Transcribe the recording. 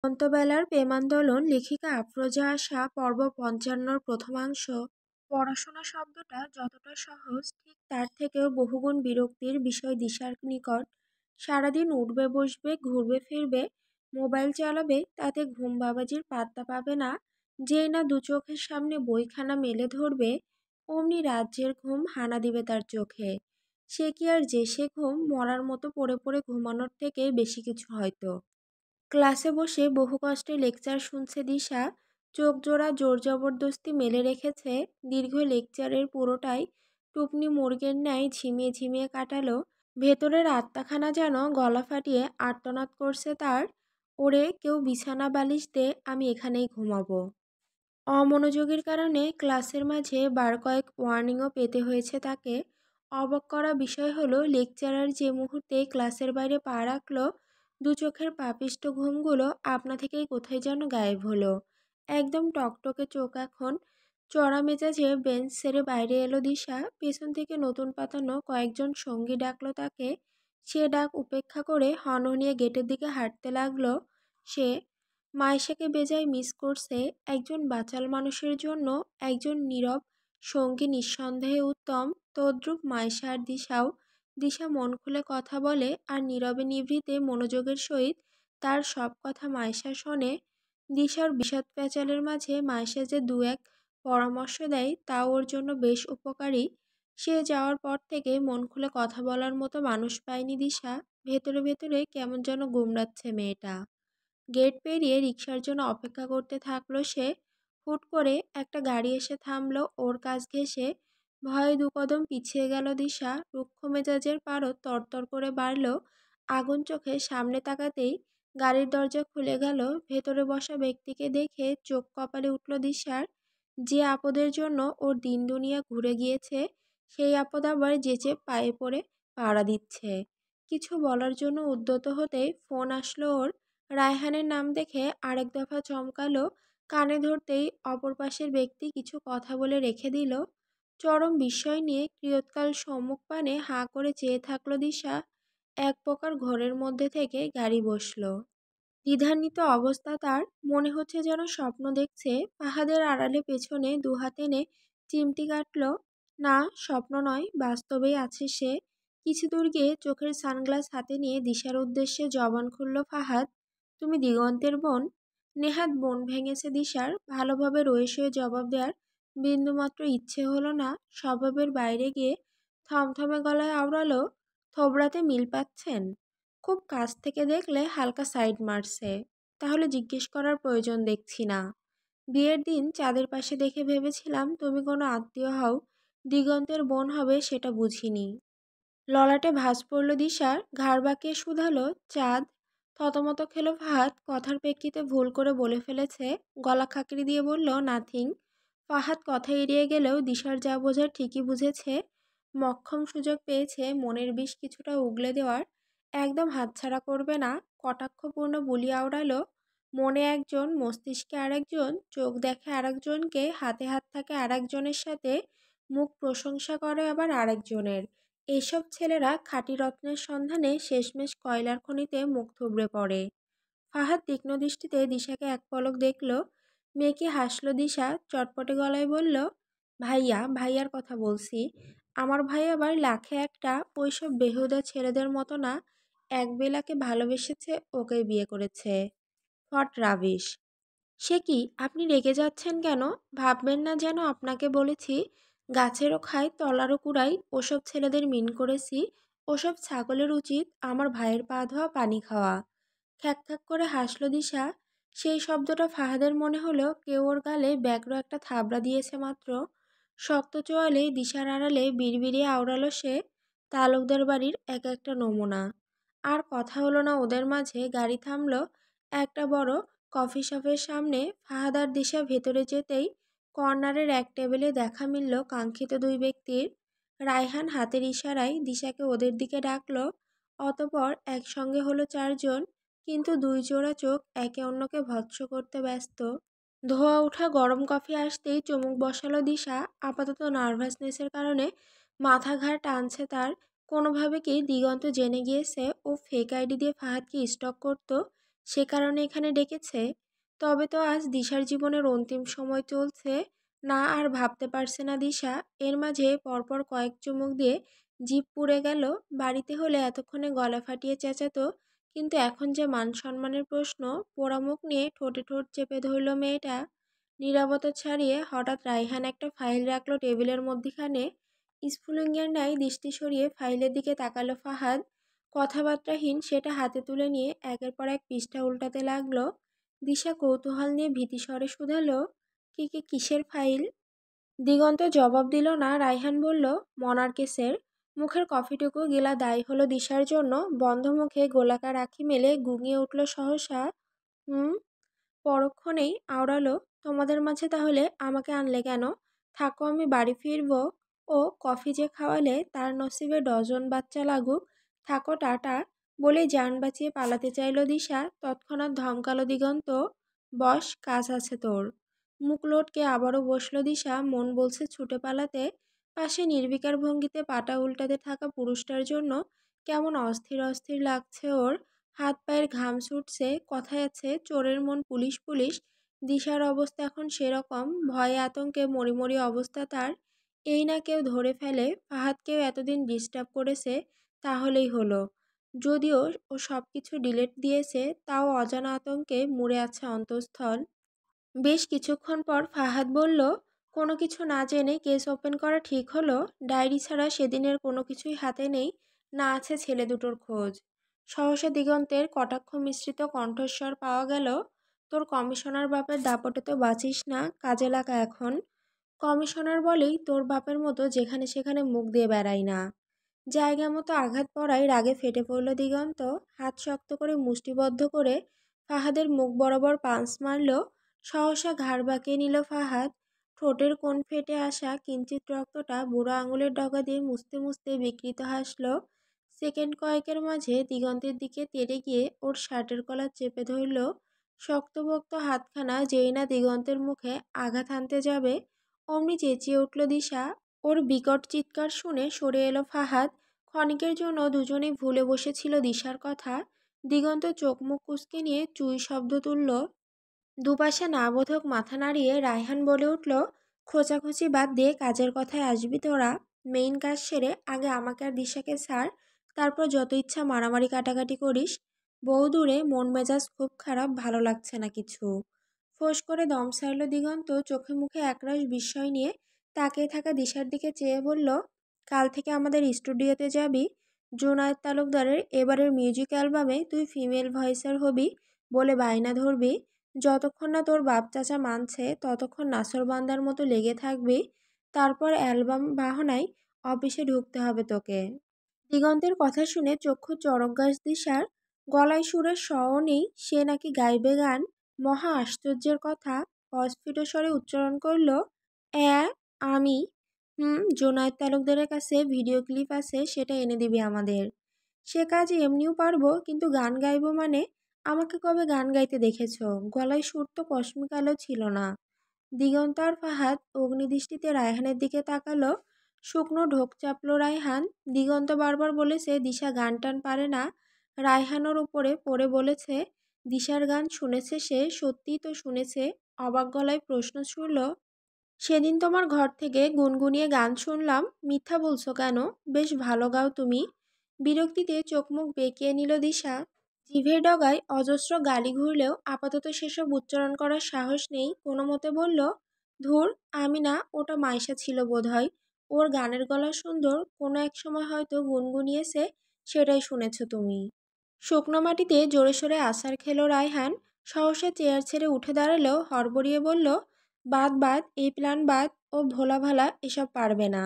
অন্তবেলার প্রেমান্দোলন লেখিকা আফরোজা আশা পর্ব ৫৫-র প্রথমাংশ। পড়াশোনা শব্দটা যতটা সহজ ঠিক তার থেকেও বহুগুণ বিরক্তির বিষয় দিশার নিকট। সারাদিন উঠবে বসবে ঘুরবে ফিরবে মোবাইল চালাবে, তাতে ঘুম বাবাজির পাত্তা পাবে না। যেই না দু চোখের সামনে বইখানা মেলে ধরবে অমনি রাজ্যের ঘুম হানা দিবে তার চোখে। সে কি আর যে সে ঘুম, মরার মতো পড়ে পড়ে ঘুমানোর থেকে বেশি কিছু হয়তো। ক্লাসে বসে বহু কষ্টে লেকচার শুনছে দিশা। চোখ জোড়া জোর জবরদস্তি মেলে রেখেছে। দীর্ঘ লেকচারের পুরোটাই টুপনি মুরগের ন্যায় ঝিমিয়ে ঝিমিয়ে কাটালো। ভেতরের আত্মাখানা যেন গলা ফাটিয়ে আর্তনাদ করছে তার। ওরে কেউ বিছানা বালিশ দে, আমি এখানেই ঘুমাবো। অমনোযোগের কারণে ক্লাসের মাঝে বার কয়েক ওয়ার্নিংও পেতে হয়েছে তাকে। অবাক করা বিষয় হলো লেকচারার যে মুহূর্তে ক্লাসের বাইরে পা রাখলো দু চোখের পাপিষ্ট ঘুমগুলো আপনা থেকেই কোথায় যেন গায়েব হলো। একদম টকটকে চোখ এখন। চড়া মেজাজে বেঞ্চ ছেড়ে বাইরে এলো দিশা। পেছন থেকে নতুন পাতানো কয়েকজন সঙ্গী ডাকলো তাকে। সে ডাক উপেক্ষা করে হনহনিয়ে গেটের দিকে হাঁটতে লাগলো সে। মায়েশাকে বেজায় মিস করছে। একজন বাচাল মানুষের জন্য একজন নীরব সঙ্গী নিঃসন্দেহে উত্তম। তদ্রূপ মায়েশা আর দিশাও। দিশা মন খুলে কথা বলে আর নীরবে নিভৃতে মনোযোগের সহিত তার সব কথা মায়েশা শোনে। দিশার বিষাদ প্যাচালের মাঝে মায়েশা যে দু এক পরামর্শ দেয় তাও ওর জন্য বেশ উপকারী। সে যাওয়ার পর থেকে মন খুলে কথা বলার মতো মানুষ পায়নি দিশা। ভেতরে ভেতরে কেমন যেন গুমড়াচ্ছে মেয়েটা। গেট পেরিয়ে রিকশার জন্য অপেক্ষা করতে থাকলো সে। হুট করে একটা গাড়ি এসে থামলো ওর কাছ ঘেঁষে। ভয়ে দু কদম পিছিয়ে গেল দিশা। রুক্ষ মেজাজের পারদ তরতর করে বাড়ল। আগুন চোখে সামনে তাকাতেই গাড়ির দরজা খুলে গেল। ভেতরে বসা ব্যক্তিকে দেখে চোখ কপালে উঠল দিশার। যে আপদের জন্য ওর দিন দুনিয়া ঘুরে গিয়েছে সেই আপদ আবার যেচে পায়ে পড়ে পাড়া দিচ্ছে। কিছু বলার জন্য উদ্যত হতেই ফোন আসলো ওর। রায়হানের নাম দেখে আরেক দফা চমকালো। কানে ধরতেই অপর পাশের ব্যক্তি কিছু কথা বলে রেখে দিল। চরম বিস্ময় নিয়ে কিয়ৎকাল সম্মুখ পানে হাঁ করে চেয়ে থাকলো দিশা। এক প্রকার ঘোরের মধ্যে থেকে গাড়ি বসলো। দ্বিধান্বিত অবস্থা তার। মনে হচ্ছে যেন স্বপ্ন দেখছে। পাহাদের আড়ালে পেছনে দুহাত এনে চিমটি কাটল। না, স্বপ্ন নয়, বাস্তবেই আছে সে। কিছু দূর গিয়ে চোখের সানগ্লাস হাতে নিয়ে দিশার উদ্দেশ্যে জবান খুলল ফাহাদ। তুমি দিগন্তের বোন? নেহাত বোন ভেঙেছে দিশার। ভালোভাবে রয়ে সয়ে জবাব দেওয়ার বিন্দুমাত্র ইচ্ছে হলো না। স্বভাবের বাইরে গিয়ে থমথমে গলায় আওড়ালো, থোবড়াতে মিল পাচ্ছেন? খুব কাছ থেকে দেখলে হালকা সাইড মারছে। তাহলে জিজ্ঞেস করার প্রয়োজন দেখছি না। বিয়ের দিন চাঁদের পাশে দেখে ভেবেছিলাম তুমি কোনো আত্মীয় হও, দিগন্তের বোন হবে সেটা বুঝিনি। ললাটে ভাঁজ পড়ল দিশার। ঘাড় বাঁকিয়ে শুধালো, চাঁদ? থতমত খেলো ফাহাদ। কথার প্রেক্ষিতে ভুল করে বলে ফেলেছে। গলা খাকড়ি দিয়ে বলল, নাথিং। ফাহাদ কথা এড়িয়ে গেলেও দিশার যা বোঝার ঠিকই বুঝেছে। মক্ষম সুযোগ পেয়েছে মনের বিষ কিছুটা উগলে দেওয়ার। একদম হাতছাড়া করবে না। কটাক্ষপূর্ণ বুলি আওড়ালো, মনে একজন, মস্তিষ্কে আরেকজন, চোখ দেখে আরেকজনকে, হাতে হাত থাকে আরেকজনের সাথে, মুখ প্রশংসা করে আবার আরেকজনের। এইসব ছেলেরা খাঁটি রত্নের সন্ধানে শেষমেশ কয়লার খনিতে মুখ থুবড়ে পড়ে। ফাহাদ তীক্ষ্ণ দৃষ্টিতে দিশাকে এক পলক দেখল। মেয়েকে হাসলো দিশা। চটপটে গলায় বলল, ভাইয়া, ভাইয়ার কথা বলছি। আমার ভাই আবার লাখে একটা ওইসব বেহুদা ছেলেদের মতো না। একবেলাকে ভালোবেসেছে, ওকেই বিয়ে করেছে। What rubbish! সে কি, আপনি রেগে যাচ্ছেন কেন? ভাববেন না যেন আপনাকে বলেছি গাছেরও খাই তলারও কুড়াই ওসব ছেলেদের মিন করেছি। ওসব ছাগলের উচিত আমার ভাইয়ের পা ধোয়া পানি খাওয়া। খ্যাক খ্যাক করে হাসল দিশা। সেই শব্দটা ফাহাদের মনে হলো কেউ ওর গালে ব্যাঘ্র একটা থাবড়া দিয়েছে মাত্র। শক্ত চোয়ালে দিশার আড়ালে বিড়বিড়িয়ে আওড়ালো সে। তালুকদার বাড়ির এক একটা নমুনা। আর কথা হলো না ওদের মাঝে। গাড়ি থামলো একটা বড় কফি শপের সামনে। ফাহাদ আর দিশা ভেতরে যেতেই কর্নারের এক টেবিলে দেখা মিলল কাঙ্ক্ষিত দুই ব্যক্তির। রায়হান হাতের ইশারায় দিশাকে ওদের দিকে ডাকলো। অতপর একসঙ্গে হলো চারজন, কিন্তু দুই জোড়া চোখ একে অন্যকে ভৎস করতে ব্যস্ত। ধোয়া ওঠা গরম কফি আসতেই চমক বসালো দিশা। আপাতত নার্ভাসনেসের কারণে মাথা ঘাড় টানছে তার। কোনোভাবে কি দিগন্ত জেনে গিয়েছে ও ফেক আইডি দিয়ে ফাহাদকে স্টক করতো? সে কারণে এখানে ডেকেছে। তবে তো আজ দিশার জীবনের অন্তিম সময় চলছে, না আর ভাবতে পারছে না দিশা। এর মাঝে পরপর কয়েক চুমুক দিয়ে জিভ পুড়ে গেল। বাড়িতে হলে এতক্ষণে গলা ফাটিয়ে চেঁচাতো, কিন্তু এখন যে মান সম্মানের প্রশ্ন। পোড়া মুখ নিয়ে ঠোঁটে ঠোঁট চেপে ধরল মেয়েটা। নীরবতা ছাড়িয়ে হঠাৎ রায়হান একটা ফাইল রাখলো টেবিলের মধ্যিখানে। স্ফুলিঙ্গের ন্যায় দৃষ্টি সরিয়ে ফাইলের দিকে তাকালো ফাহাদ। কথাবার্তাহীন সেটা হাতে তুলে নিয়ে একের পর এক পৃষ্ঠা উল্টাতে লাগলো। দিশা কৌতূহল নিয়ে ভীতি স্বরে শুধালো, কিসের ফাইল? দিগন্ত জবাব দিল না। রায়হান বলল, মনার কেসের। মুখের কফিটুকু গিলা দায় হলো দিশার জন্য। বন্ধ মুখে গোলাকার আঁখি মেলে গুঙিয়ে উঠল সহসা, হুম। পরক্ষণেই আওড়ালো, তোমাদের মাঝে তাহলে আমাকে আনলে কেন? থাকো, আমি বাড়ি ফিরব। ও কফি যে খাওয়ালে তার নসিবে ডজন বাচ্চা লাগুক। থাকো, টাটা। বলেই জান বাঁচিয়ে পালাতে চাইল দিশা। তৎক্ষণাৎ ধমকালো দিগন্ত, বস, কাজ আছে তোর। মুখ লটকে আবারও বসল দিশা। মন বলছে ছুটে পালাতে। পাশে নির্বিকার ভঙ্গিতে পাটা উল্টাতে থাকা পুরুষটার জন্য কেমন অস্থির অস্থির লাগছে ওর। হাত পায়ের ঘাম ছুটছে। কথায় আছে, চোরের মন পুলিশ পুলিশ। দিশার অবস্থা এখন সেরকম। ভয়ে আতঙ্কে মরিমরি অবস্থা তার। এই না কেউ ধরে ফেলে, ফাহাদকেও এতদিন ডিস্টার্ব করেছে, তাহলেই হলো। যদিও ও সব কিছু ডিলেট দিয়েছে, তাও অজানা আতঙ্কে মুড়ে আছে অন্তঃস্থল। বেশ কিছুক্ষণ পর ফাহাদ বলল, কোনো কিছু না জেনে কেস ওপেন করা ঠিক হলো? ডায়েরি ছাড়া সেদিনের কোনো কিছুই হাতে নেই, না আছে ছেলে দুটোর খোঁজ। সহসা দিগন্তের কটাক্ষ মিশ্রিত কণ্ঠস্বর পাওয়া গেল, তোর কমিশনার বাপের দাপটে তো বাঁচিস না, কাজে লাগা এখন। কমিশনার বলেই তোর বাপের মতো যেখানে সেখানে মুখ দিয়ে বেড়াই না। জায়গা মতো আঘাত পড়ায় রাগে ফেটে পড়ল দিগন্ত। হাত শক্ত করে মুষ্টিবদ্ধ করে ফাহাদের মুখ বরাবর পাঞ্চ মারল। সহসা ঘাড় বাঁকিয়ে নিল ফাহাদ। ঠোঁটের কোণ ফেটে আসা কিঞ্চিত রক্তটা বুড়ো আঙুলের ডগা দিয়ে মুছতে মুছতে বিকৃত হাসল। সেকেন্ড কয়েকের মাঝে দিগন্তের দিকে তেড়ে গিয়ে ওর শার্টের কলার চেপে ধরল। শক্তপোক্ত হাতখানা যেই না দিগন্তের মুখে আঘাত হানতে যাবে, অমনি চেঁচিয়ে উঠল দিশা। ওর বিকট চিৎকার শুনে সরে এলো ফাহাদ। ক্ষণিকের জন্য দুজনেই ভুলে বসেছিল দিশার কথা। দিগন্ত চোখ মুখ কুঁচকে নিয়ে চুই শব্দ তুলল। দুপাশে না বোধক মাথা নাড়িয়ে রায়হান বলে উঠল, খোঁচাখুচি বাদ দিয়ে কাজের কথায় আসবি তোরা। মেইন কাজ সেরে আগে আমাকে আর দিশাকে ছাড়, তারপর যত ইচ্ছা মারামারি কাটাকাটি করিস। বহু দূরে, মন মেজাজ খুব খারাপ, ভালো লাগছে না কিছু। ফোঁস করে দম সারল দিগন্ত। চোখে মুখে একরাশ বিস্ময় নিয়ে তাকিয়ে থাকা দিশার দিকে চেয়ে বলল, কাল থেকে আমাদের স্টুডিওতে যাবি। জুনায়েদ তালুকদারের এবারের মিউজিক অ্যালবামে তুই ফিমেল ভয়েসার হবি বলে বায়না ধরবি। যতক্ষণ না তোর বাপ চাচা মানছে ততক্ষণ নাছোড়বান্দার মতো লেগে থাকবি। তারপর অ্যালবাম বাহনায় অফিসে ঢুকতে হবে তোকে। দিগন্তের কথা শুনে চক্ষু চড়ক গাছ দিশার। গলায় সুরের স্বও নেই, সে নাকি গাইবে গান। মহা আশ্চর্যের কথা। অস্ফুট স্বরে উচ্চারণ করল, আমি? জোনায়েদ তালুকদারের কাছে ভিডিও ক্লিপ আছে, সেটা এনে দিবি আমাদের। সে কাজ এমনিও পারবো, কিন্তু গান গাইবো মানে? আমাকে কবে গান গাইতে দেখেছ? গলায় সুর তো কসমিক আলো ছিল না। দিগন্ত আর ফাহাদ অগ্নিদৃষ্টিতে রায়হানের দিকে তাকালো। শুকনো ঢোক চাপল রায়হান। দিগন্ত বারবার বলেছে দিশা গান টান পারে না। রায়হান ওর উপরে পড়ে বলেছে, দিশার গান শুনেছে সে, সত্যিই তো শুনেছে। অবাক গলায় প্রশ্ন ছুড়ল, সেদিন তোমার ঘর থেকে গুনগুনিয়ে গান শুনলাম, মিথ্যা বলছো কেন? বেশ ভালো গাও তুমি। বিরক্তিতে চোখ মুখ বেঁকিয়ে নিল দিশা। জিভের ডগায় অজস্র গালি ঘুরলেও আপাতত সেসব উচ্চারণ করার সাহস নেই। কোনো মতে বলল, ধুর, আমি না, ওটা মাইশা ছিল বোধহয়। ওর গানের গলা সুন্দর, কোনো এক সময় হয়তো গুনগুনিয়েছে, সেটাই শুনেছ তুমি। শুকনো মাটিতে জোরে সোরে আছাড় খেলো রায়হান। সহসা চেয়ার ছেড়ে উঠে দাঁড়ালেও হড়বড়িয়ে বলল, বাদ বাদ, এই প্ল্যান বাদ। ও ভোলা ভালা এসব পারবে না।